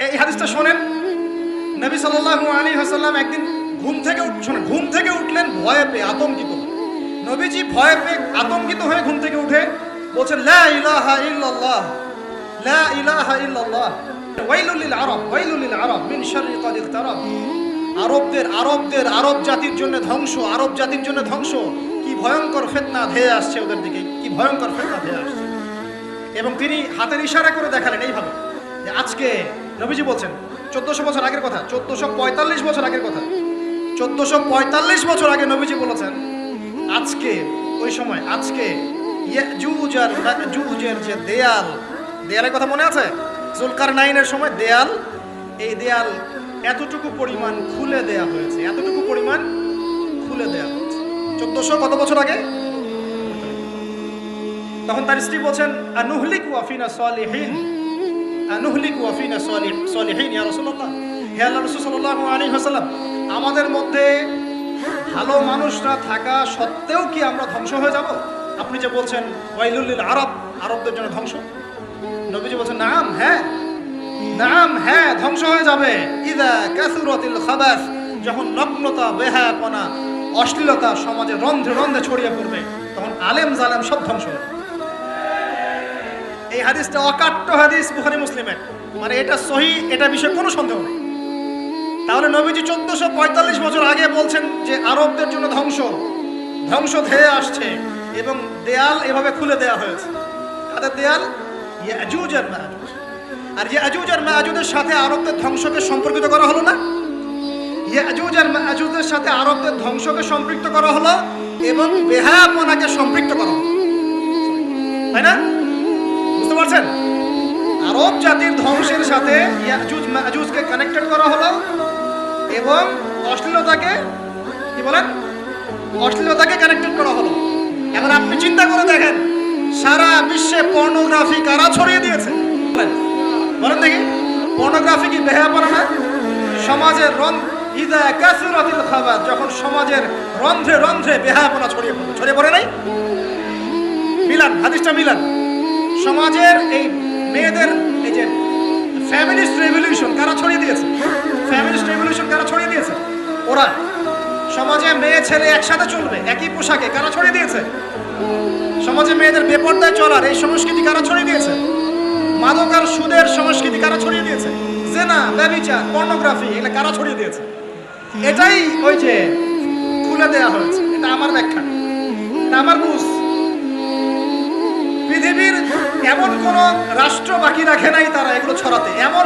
এই হাদিসটা শোনেন। নবী সাল্লাল্লাহু আলাইহি ওয়াসাল্লাম একদিন ঘুম থেকে উঠলেন ভয়ে পেয়ে, আতঙ্কিত। নবীজি ভয়ে পেয়ে আতঙ্কিত হয়ে ঘুম থেকে উঠে বলছেন, লা ইলাহা ইল্লাল্লাহ, লা ইলাহা ইল্লাল্লাহ, ওয়াইলুল লিল আরব, ওয়াইলুল লিল আরব মিন শাররি ক্বাদ ইকতারাব। আরব জাতির জন্য ধ্বংস, আরব জাতির জন্য ধ্বংস। কি ভয়ঙ্কর ফিতনা ধেয়ে আসছে ওদের দিকে, কি ভয়ঙ্কর ফিতনা ধেয়ে আসছে। এবং তিনি হাতের ইশারা করে দেখালেন এইভাবে যে আজকে, নবীজি বলছেন 1400 বছর আগের কথা, 1445 বছর আগের কথা, 1445 বছর আগে নবীজি বলেছেন আজকে, ওই সময় আজকে ইয়াজুজ আর মাজুজের যে দেয়ালের কথা মনে আছে? জুলকারনাইনের সময় দেয়াল, এই দেয়াল এতটুকু পরিমাণ খুলে দেয়া হয়েছে, এতটুকু পরিমাণ খুলে দেয়া হয়েছে 1400 কত বছর আগে। তখন তার স্ত্রী বলছেন, আনুহলিকু আফিনা সালিহিন, আনুহলিকু আফিনা সালিহিন ইয়া রাসূলুল্লাহ, হে আল্লাহর রাসূল সাল্লাল্লাহু আলাইহি ওয়াসাল্লাম, আমাদের মধ্যে ভালো মানুষরা থাকা সত্ত্বেও কি আমরা ধ্বংস হয়ে যাব? আপনি যে বলছেন ওয়াইলুল লিল আরব, আরবদের জন্য ধ্বংস। নবীজি বলছেন, নাম হ্যাঁ, নাম হ্যাঁ, ধ্বংস হয়ে যাবে। ইযা কাসুরাতিল খাবাস, যখন নগ্নতা, বেহায়াপনা, অশ্লীলতা সমাজে রন্ধ্রে রন্ধ্রে ছড়িয়ে পড়বে, তখন আলেম জালেম সব ধ্বংস হবে। এই হাদিসটা অকাট্য হাদিস, বুখারী মুসলিমের, মানে এটা সহিহ, এটা বিষয়ে কোনো সন্দেহ নেই। তাহলে নবীজি 1445 বছর আগে বলছেন যে আরবদের জন্য ধ্বংস ধেয়ে আসছে, এবং দেয়াল এভাবে খুলে দেয়া হয়েছে। তাদের দেয়াল ইয়াজুজ আর মাজুজ, আর ইয়াজুজ আর মাজুজের সাথে আরবদের ধ্বংসকে সম্পর্কিত করা হলো না? ইয়াজুজ আর মাজুজের সাথে আরবদের ধ্বংসকে সম্পৃক্ত করা হলো এবং বেহায়াপনাকে সম্পৃক্ত করা হলো, তাই না? বুঝতে পারছেন? আরব জাতির ধ্বংসের সাথে ইয়াজুজ মাজুজকে কানেক্টেড করা হলো এবং অশ্লীলতাকে, কি বলেন, অশ্লীলতাকে কানেক্টেড করা হলো। এখন আপনি চিন্তা করে দেখেন, সারা বিশ্বে পর্নোগ্রাফি কারা ছড়িয়ে দিয়েছে? বলেন দেখি, পর্নোগ্রাফি কি বেহায়াপনা না? সমাজের ইযা কাসুরাতিল খাবাস, যখন সমাজের রন্ধ্রে রন্ধ্রে বেহায়াপনা ছড়িয়ে পড়ে নাই? মিলান, হাদিসটা মিলান। সমাজের এই মেয়েদের, এই যে ফ্যামিলিস্ট রেভলিউশন কারা ছড়িয়ে দিয়েছে? ফ্যামিলিস্ট রেভলিউশন কারা ছড়িয়ে দিয়েছে? ওরা। সমাজে মেয়ে ছেলে একসাথে চলবে একই পোশাকে, কারা ছড়িয়ে দিয়েছে? সমাজে মেয়েদের বেপরদায় চলার এই সংস্কৃতি কারা ছড়িয়ে দিয়েছে? মাদক আর সুদের সংস্কৃতি কারা ছড়িয়ে দিয়েছে? জেনা, ব্যভিচার, পর্নোগ্রাফি, এগুলো কারা ছড়িয়ে দিয়েছে? এটাই ওই যে খুলে দেয়া হয়েছে। এটা আমার ব্যাখ্যা, এটা আমার বুঝ। পৃথিবীর এমন কোন রাষ্ট্র বাকি রাখে নাই তারা এগুলো ছড়াতে, এমন